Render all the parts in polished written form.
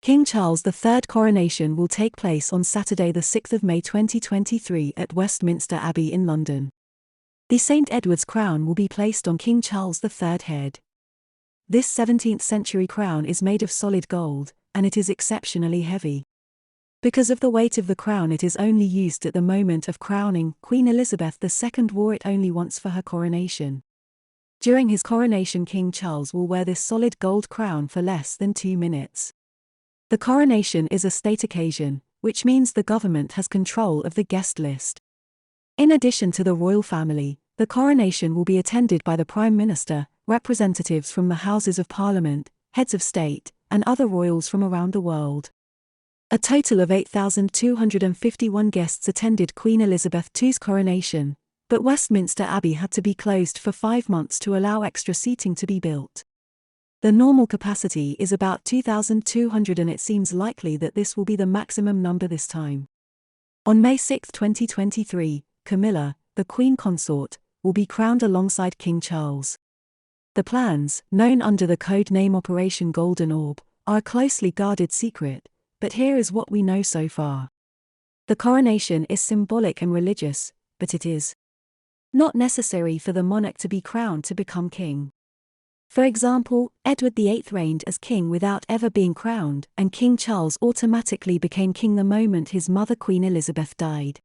King Charles III coronation will take place on Saturday the 6th of May 2023 at Westminster Abbey in London. The St. Edward's crown will be placed on King Charles III's head. This 17th century crown is made of solid gold, and it is exceptionally heavy. Because of the weight of the crown, it is only used at the moment of crowning. Queen Elizabeth II wore it only once for her coronation. During his coronation, King Charles will wear this solid gold crown for less than 2 minutes. The coronation is a state occasion, which means the government has control of the guest list. In addition to the royal family, the coronation will be attended by the Prime Minister, representatives from the Houses of Parliament, heads of state, and other royals from around the world. A total of 8,251 guests attended Queen Elizabeth II's coronation, but Westminster Abbey had to be closed for 5 months to allow extra seating to be built. The normal capacity is about 2,200, and it seems likely that this will be the maximum number this time. On May 6, 2023, Camilla, the Queen Consort, will be crowned alongside King Charles. The plans, known under the code name Operation Golden Orb, are a closely guarded secret, but here is what we know so far. The coronation is symbolic and religious, but it is not necessary for the monarch to be crowned to become king. For example, Edward VIII reigned as king without ever being crowned, and King Charles automatically became king the moment his mother Queen Elizabeth died.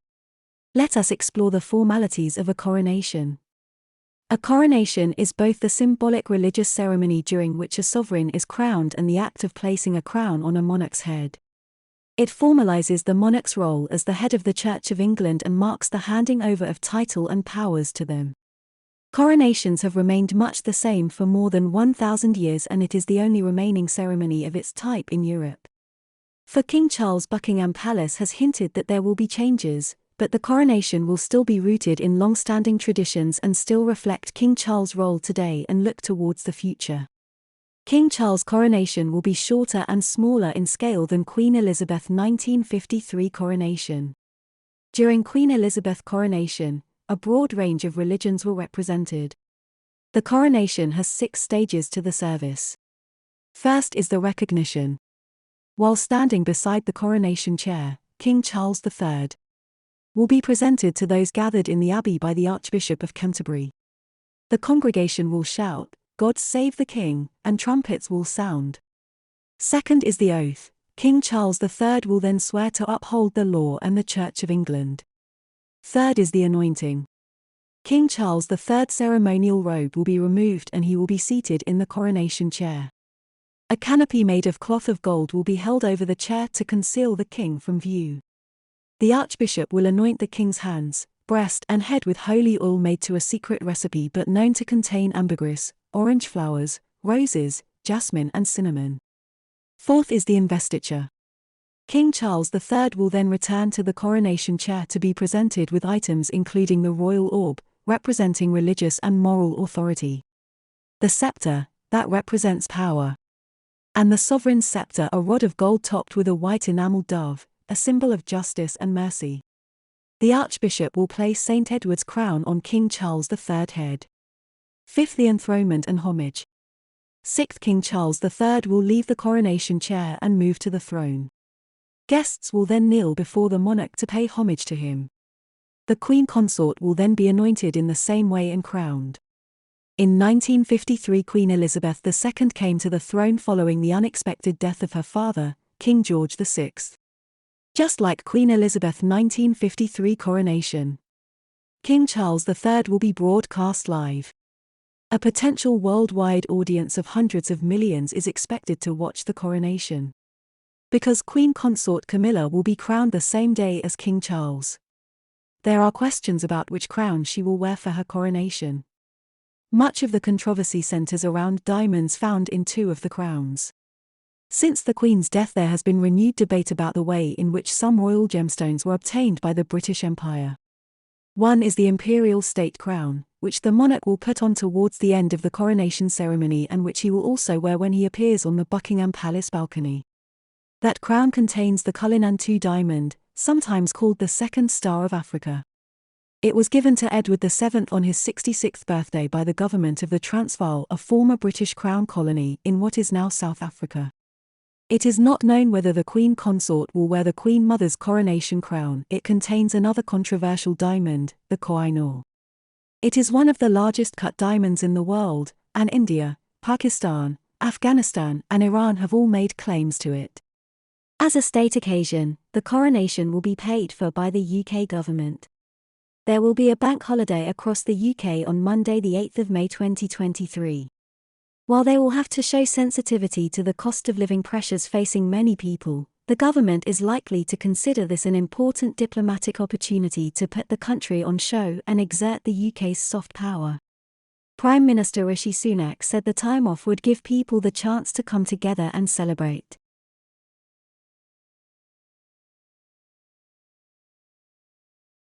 Let us explore the formalities of a coronation. A coronation is both the symbolic religious ceremony during which a sovereign is crowned and the act of placing a crown on a monarch's head. It formalizes the monarch's role as the head of the Church of England and marks the handing over of title and powers to them. Coronations have remained much the same for more than 1,000 years, and it is the only remaining ceremony of its type in Europe. For King Charles, Buckingham Palace has hinted that there will be changes, but the coronation will still be rooted in long-standing traditions and still reflect King Charles' role today and look towards the future. King Charles' coronation will be shorter and smaller in scale than Queen Elizabeth 1953 coronation. During Queen Elizabeth coronation, a broad range of religions were represented. The coronation has 6 stages to the service. First is the recognition. While standing beside the coronation chair, King Charles III will be presented to those gathered in the abbey by the Archbishop of Canterbury. The congregation will shout, "God save the King," and trumpets will sound. Second is the oath. King Charles III will then swear to uphold the law and the Church of England. Third is the anointing. King Charles III's ceremonial robe will be removed and he will be seated in the coronation chair. A canopy made of cloth of gold will be held over the chair to conceal the king from view. The Archbishop will anoint the king's hands, breast and head with holy oil made to a secret recipe but known to contain ambergris, orange flowers, roses, jasmine and cinnamon. Fourth is the investiture. King Charles III will then return to the coronation chair to be presented with items including the royal orb, representing religious and moral authority. The scepter, that represents power. And the sovereign's scepter, a rod of gold topped with a white enameled dove, a symbol of justice and mercy. The Archbishop will place St. Edward's crown on King Charles III's head. Fifth, the enthronement and homage. Sixth, King Charles III will leave the coronation chair and move to the throne. Guests will then kneel before the monarch to pay homage to him. The Queen Consort will then be anointed in the same way and crowned. In 1953, Queen Elizabeth II came to the throne following the unexpected death of her father, King George VI. Just like Queen Elizabeth 1953 coronation, King Charles III will be broadcast live. A potential worldwide audience of hundreds of millions is expected to watch the coronation. Because Queen Consort Camilla will be crowned the same day as King Charles, there are questions about which crown she will wear for her coronation. Much of the controversy centers around diamonds found in 2 of the crowns. Since the Queen's death, there has been renewed debate about the way in which some royal gemstones were obtained by the British Empire. One is the imperial state crown, which the monarch will put on towards the end of the coronation ceremony and which he will also wear when he appears on the Buckingham Palace balcony. That crown contains the Cullinan II diamond, sometimes called the Second Star of Africa. It was given to Edward VII on his 66th birthday by the government of the Transvaal, a former British Crown colony in what is now South Africa. It is not known whether the Queen Consort will wear the Queen Mother's coronation crown. It contains another controversial diamond, the Koh-i-Noor. It is one of the largest cut diamonds in the world, and India, Pakistan, Afghanistan and Iran have all made claims to it. As a state occasion, the coronation will be paid for by the UK government. There will be a bank holiday across the UK on Monday the 8th of May 2023. While they will have to show sensitivity to the cost of living pressures facing many people, the government is likely to consider this an important diplomatic opportunity to put the country on show and exert the UK's soft power. Prime Minister Rishi Sunak said the time off would give people the chance to come together and celebrate.